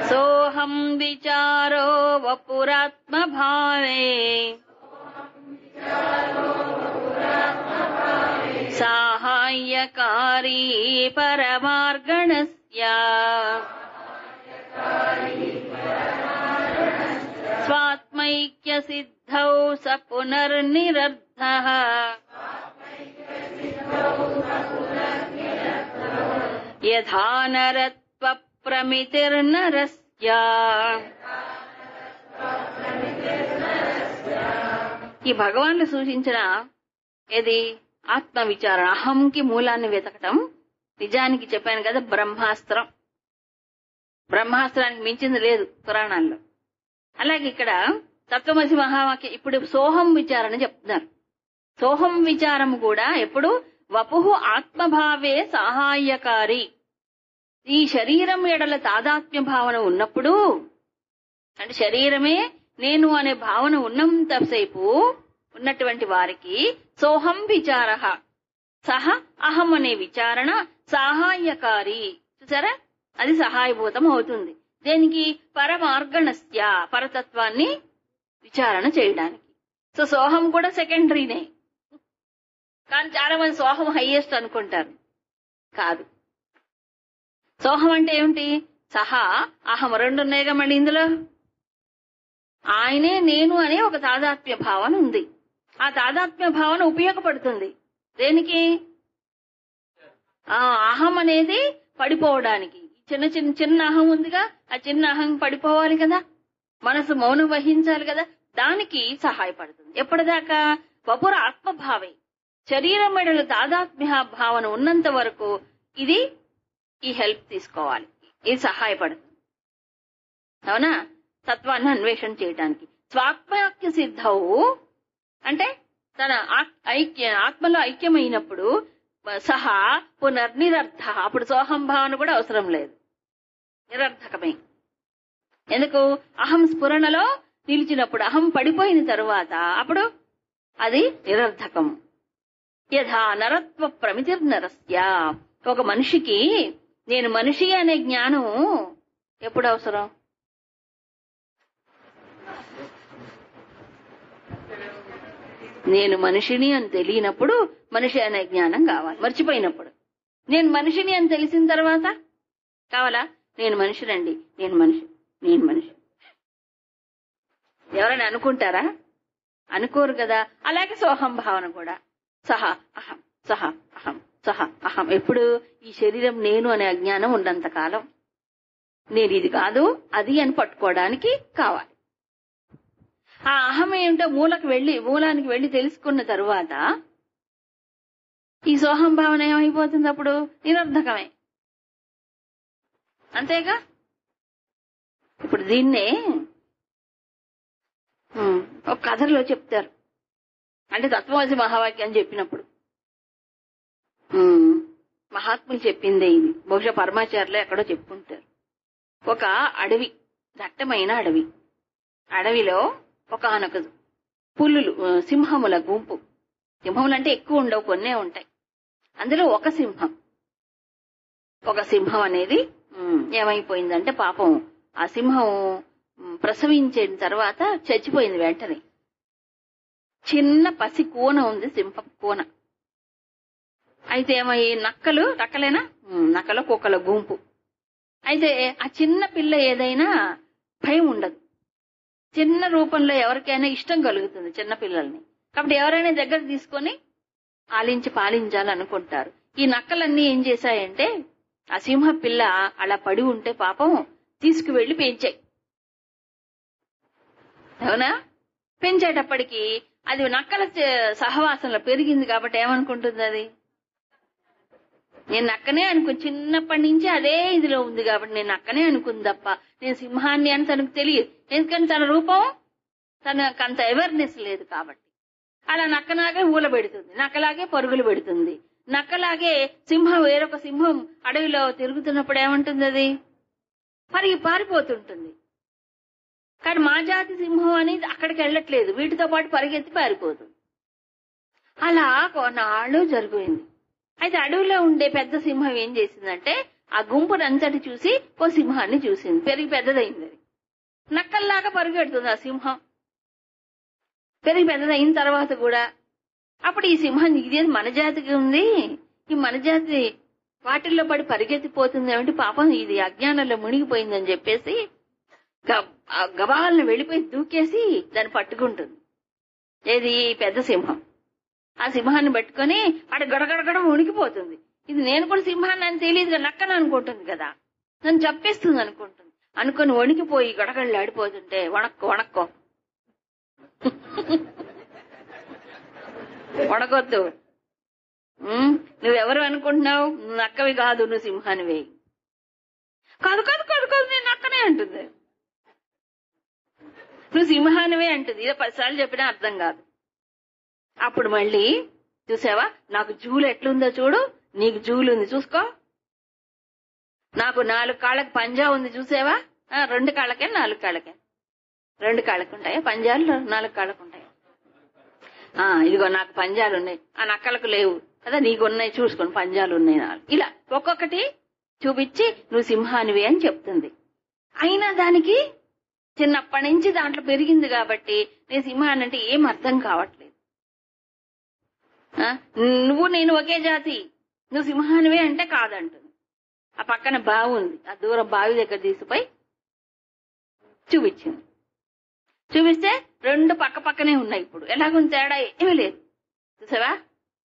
సోహం విచారో వపురాత్మభావే సాహాయ్యకారీ పరమార్గణస్య స్వాత్మైక్య సిద్ధౌ స పునర్నిరర్థః యథా నరత్వ ప్రమితిర్నరస్య. ఈ భగవాన్లు సూచించిన ఏది ఆత్మ విచారణ, అహంకి మూలాన్ని వెతకటం. నిజానికి చెప్పాను కదా, బ్రహ్మాస్త్రానికి మించింది లేదు పురాణాల్లో. అలాగే ఇక్కడ తత్వమసి మహావాక్యం. ఇప్పుడు సోహం విచారణ చెప్తున్నారు. సోహం విచారం కూడా ఎప్పుడు వపుహు ఆత్మభావే సహాయకారి. ఈ శరీరం ఎడల తాదాత్మ్య భావన ఉన్నప్పుడు, అంటే శరీరమే నేను అనే భావన ఉన్నంతసేపు ఉన్నటువంటి వారికి సోహం విచార సహ అహం అనే విచారణ సహాయకారి. చూసారా, అది సహాయభూతం అవుతుంది. దేనికి? పరమార్గణస్య, పరతత్వాన్ని విచారణ చేయడానికి. సో సోహం కూడా సెకండరీనే. కానీ చాలా మంది సోహం హైయెస్ట్ అనుకుంటారు. కాదు. సోహం అంటే ఏమిటి? సహా అహం రెండు ఉన్నాయిగా మళ్ళీ ఇందులో. ఆయనే నేను అనే ఒక తాదాత్మ్య భావన ఉంది. ఆ తాదాత్మ్య భావన ఉపయోగపడుతుంది దేనికి? అహం అనేది పడిపోవడానికి. చిన్న అహం ఉందిగా, ఆ చిన్న అహం పడిపోవాలి కదా, మనసు మౌనం వహించాలి కదా, దానికి సహాయపడుతుంది. ఎప్పటిదాకా? వపుర ఆత్మభావే, శరీరం మెడలు తాదాత్మ్య భావన ఉన్నంత వరకు ఇది ఈ హెల్ప్ తీసుకోవాలి, ఇది సహాయపడుతుంది. అవునా? తత్వాన్ని అన్వేషణ చేయడానికి. స్వాత్మవాక్య సిద్ధవు అంటే తన ఆత్మలో ఐక్యమైనప్పుడు సహా పునర్నిరర్థ. అప్పుడు సోహంభావన కూడా అవసరం లేదు, నిరర్థకమే. ఎందుకు? అహం స్ఫురణలో నిలిచినప్పుడు, అహం పడిపోయిన తరువాత అప్పుడు అది నిరర్థకం. యథా నరత్వ ప్రమితిర్నరస్య. ఒక మనిషికి నేను మనిషి అనే జ్ఞానం ఎప్పుడు అవసరం? నేను మనిషిని అని తెలియనప్పుడు మనిషి అనే జ్ఞానం కావాలి. మర్చిపోయినప్పుడు. నేను మనిషిని అని తెలిసిన తర్వాత కావాలా? నేను మనిషినండి, నేను మనిషి, నేను మనిషి. ఎవరైనా అనుకుంటారా? అనుకోరు కదా. అలాగే సోహం భావన కూడా. సహ అహం, సహ అహం, సహ అహం. ఎప్పుడు? ఈ శరీరం నేను అనే అజ్ఞానం ఉన్నంత కాలం నేను ఇది కాదు అది అని పట్టుకోవడానికి కావాలి. ఆ అహం ఏమిటో మూలానికి వెళ్లి తెలుసుకున్న తరువాత ఈ సోహం భావన ఏమైపోతుంది? అప్పుడు నిరర్ధకమే. అంతేగా. ఇప్పుడు దీన్నే ఒక కథలో చెప్తారు. అంటే తత్వమసి మహావాక్యం చెప్పినప్పుడు మహాత్ములు చెప్పిందే ఇది. బహుశా పరమాచార్యులు ఎక్కడో చెప్పుకుంటారు. ఒక అడవి, దట్టమైన అడవి. అడవిలో ఒకనొక పులులు, సింహముల గుంపు. సింహములు అంటే ఎక్కువ ఉండవు, కొన్నే ఉంటాయి. అందులో ఒక సింహం అనేది ఏమైపోయిందంటే పాపం ఆ సింహం ప్రసవించిన తర్వాత చచ్చిపోయింది వెంటనే. చిన్న పసి కూన ఉంది, సింహం కూన. అయితే నక్కల కుక్కల గుంపు. అయితే ఆ చిన్న పిల్ల ఏదైనా భయం ఉండదు. చిన్న రూపంలో ఎవరికైనా ఇష్టం కలుగుతుంది చిన్న పిల్లల్ని. కాబట్టి ఎవరైనా దగ్గర తీసుకొని పాలించాలనుకుంటారు. ఈ నక్కలన్నీ ఏం చేశాయంటే ఆ సింహ పిల్ల అలా పడి ఉంటే పాపం తీసుకువెళ్లి పెంచాయి. అవునా? పెంచేటప్పటికి అది నక్కల సహవాసంలో పెరిగింది కాబట్టి ఏమనుకుంటుంది? అది నేను నక్కనే చిన్నప్పటి నుంచి అదే ఇదిలో ఉంది కాబట్టి నేను నక్కనే అనుకుంది తప్ప నేను సింహాన్ని అని తనకు తెలియదు. ఎందుకంటే తన రూపం తనకంత అవేర్నెస్ లేదు కాబట్టి. అలా నక్కలాగే ఊల పెడుతుంది, నక్కలాగే పరుగులు పెడుతుంది. నక్కలాగే వేరొక సింహం అడవిలో తిరుగుతున్నప్పుడు ఏమంటుంది? అది పారిపోతుంటుంది. కానీ మా జాతి సింహం అనేది అక్కడికి వెళ్ళట్లేదు, వీటితో పాటు పరిగెత్తి పారిపోతుంది. అలా కొన్నాళ్ళు జరిగింది. అయితే అడవిలో ఉండే పెద్ద సింహం ఏం చేసిందంటే ఆ గుంపునంతటి చూసి ఓ సింహాన్ని చూసింది. పెరిగి పెద్దదైంది. అది నక్కల్లాగా పరిగెడుతుంది ఆ సింహం. పెరిగి పెద్దదైన తర్వాత కూడా అప్పుడు ఈ సింహం ఇదేది మన జాతికి ఉంది, ఈ మన జాతి వాటిల్లో పడి పరిగెత్తిపోతుంది ఏమిటి, పాపం ఇది అజ్ఞానంలో మునిగిపోయిందని చెప్పేసి గబాలను వెళ్లిపోయి దూకేసి దాన్ని పట్టుకుంటుంది. ఏది? పెద్ద సింహం. ఆ సింహాన్ని పట్టుకుని అక్కడ గడగడగడ ఉనికిపోతుంది. ఇది నేను కూడా సింహాన్ని అని తెలియదు, నక్కని అనుకుంటుంది కదా, నన్ను చంపేస్తుంది అనుకుని వణికిపోయి గడగడలాడిపోతుంటే వణక్కో వణకొద్దు, నువ్వెవరు అనుకుంటున్నావు? నువ్వు నక్కవి కాదు, నువ్వు సింహానివే. కాదు కాదు కాదు కాదు నేను నక్కనే అంటుంది. నువ్వు సింహానివే అంటుంది. ఇదో 10 సార్లు చెప్పినా అర్థం కాదు. అప్పుడు మళ్ళీ చూసావా, నాకు జూలు ఎట్లుందో చూడు, నీకు జూలు ఉంది చూసుకో, నాకు 4 కాళ్ళకి పంజా ఉంది చూసావా, 2 కాళ్ళకే 4 కాళ్ళకే 2 కాళ్ళకు ఉంటాయా పంజాలు? 4 కాళ్ళకు ఉంటాయా? ఇదిగో నాకు పంజాలు ఉన్నాయి, ఆ నక్కలకు లేవు కదా, నీకు ఉన్నాయి చూసుకొని పంజాలు ఉన్నాయి 4. ఇలా ఒక్కొక్కటి చూపించి నువ్వు సింహానివే అని చెప్తుంది. అయినా దానికి చిన్నప్పటి నుంచి దాంట్లో పెరిగింది కాబట్టి నేను సింహాన్ని అంటే ఏం అర్థం కావట్లేదు. నువ్వు నేను ఒకే జాతి, నువ్వు సింహానివే అంటే కాదంటుంది. ఆ పక్కన బావి ఉంది, ఆ దూరం బావి దగ్గర తీసిపోయి చూపించింది. చూపిస్తే 2 పక్క పక్కనే ఉన్నాయి. ఇప్పుడు ఎలాగుంది తేడా? ఏమీ లేదు. చూసావా,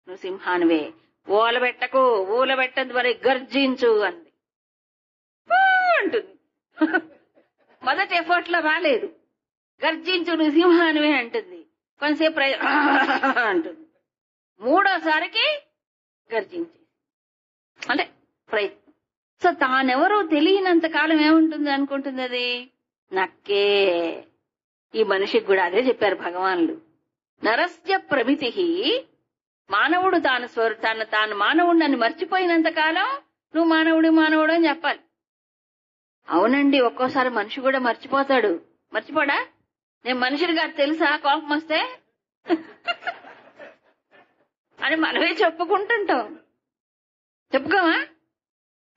నువ్వు సింహానివే, ఊల పెట్టద్దు మరి గర్జించు అంది అంటుంది. మొదటి ఎఫర్ట్ లో రాలేదు. గర్జించు నువ్వు సింహానివే అంటుంది. కొంతసేపు అంటుంది. 3వసారికి గర్జించి అంటే ప్రయత్నం. సో తానెవరో తెలియనంత కాలం ఏముంటుంది అనుకుంటుంది? అది నక్కే. ఈ మనిషికి కూడా అదే చెప్పారు భగవాన్లు. నరస్య ప్రమితి మానవుడు తాను మానవుడిని మర్చిపోయినంత కాలం నువ్వు మానవుడు అని చెప్పాలి. అవునండి, ఒక్కోసారి మనిషి కూడా మర్చిపోతాడు. మర్చిపోడా? నేను మనుషులు కాదు తెలుసా, కోపం వస్తే అని మనమే చెప్పుకుంటుంటాం. చెప్పుకోమా?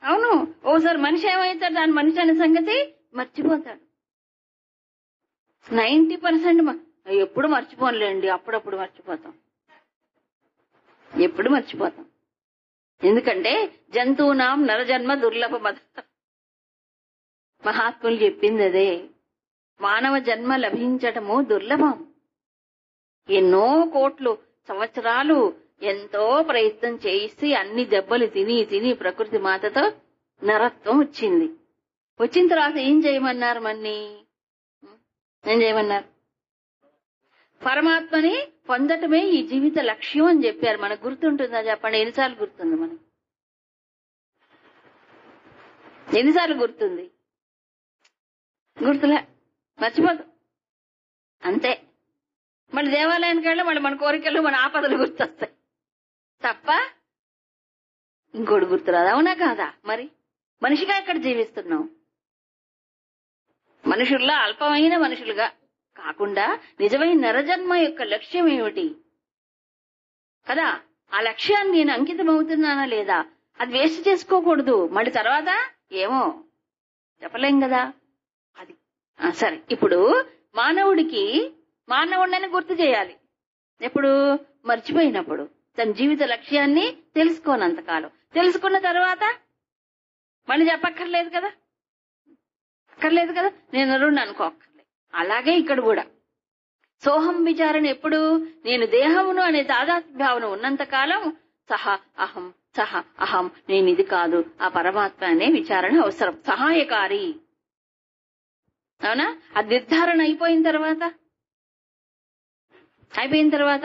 అవును, ఓసారి మనిషి ఏమవుతాడు, దాని మనిషి అనే సంగతి మర్చిపోతాడు. 90% ఎప్పుడు మర్చిపోలేండి, అప్పుడప్పుడు మర్చిపోతాం. ఎప్పుడు మర్చిపోతాం. ఎందుకంటే జంతువునాం నరజన్మ దుర్లభమద. మహాత్ములు చెప్పింది అదే. మానవ జన్మ లభించటము దుర్లభం. ఎన్నో కోట్లు సంవత్సరాలు ఎంతో ప్రయత్నం చేసి అన్ని దెబ్బలు తిని ప్రకృతి మాతతో నరత్వం వచ్చింది. వచ్చిన తర్వాత ఏం చేయమన్నారు? ఏం చేయమన్నారు? పరమాత్మని పొందటమే ఈ జీవిత లక్ష్యం అని చెప్పారు. మనకు గుర్తుంటుందా చెప్పండి? ఎన్నిసార్లు గుర్తుంది మనకి? ఎన్నిసార్లు గుర్తుంది? గుర్తులే, మర్చిపోదు అంతే. మళ్ళీ దేవాలయానికి వెళ్ళి మళ్ళీ మన కోరికలు మన ఆపదలు గుర్తొస్తాయి తప్ప ఇంకోటి గుర్తురాదు. అవునా కాదా? మరి మనిషిగా ఎక్కడ జీవిస్తున్నాం? మనుషుల్లా అల్పమైన మనుషులుగా కాకుండా నిజమైన నరజన్మ యొక్క లక్ష్యం ఏమిటి కదా? ఆ లక్ష్యాన్ని నేను అంకితం అవుతున్నానా లేదా? అది వేస్ట్ చేసుకోకూడదు. మళ్ళీ తర్వాత ఏమో చెప్పలేం కదా. అది సరే. ఇప్పుడు మానవుడిని గుర్తు చేయాలి. ఎప్పుడు? మర్చిపోయినప్పుడు, తన జీవిత లక్ష్యాన్ని తెలుసుకోనంతకాలం. తెలుసుకున్న తర్వాత మళ్ళీ చెప్పక్కర్లేదు కదా, అక్కర్లేదు కదా, నేను నరుణ్ణి అనుకోక్కర్లేదు. అలాగే ఇక్కడ కూడా సోహం విచారణ ఎప్పుడు? నేను దేహమును అనే తాదాత్మ్య భావన ఉన్నంత కాలం సహ అహం నేను ఇది కాదు, ఆ పరమాత్మ అనే విచారణ అవసరం, సహాయకారి. అవునా? అది నిర్ధారణ అయిపోయిన తర్వాత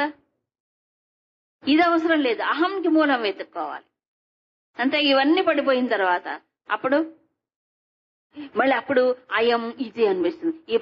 ఇది అవసరం లేదు. అహంకి మూలం వెతుక్కోవాలి అంతే. ఇవన్నీ పడిపోయిన తర్వాత అప్పుడు మళ్ళీ అయం ఇది అనిపిస్తుంది. ఈ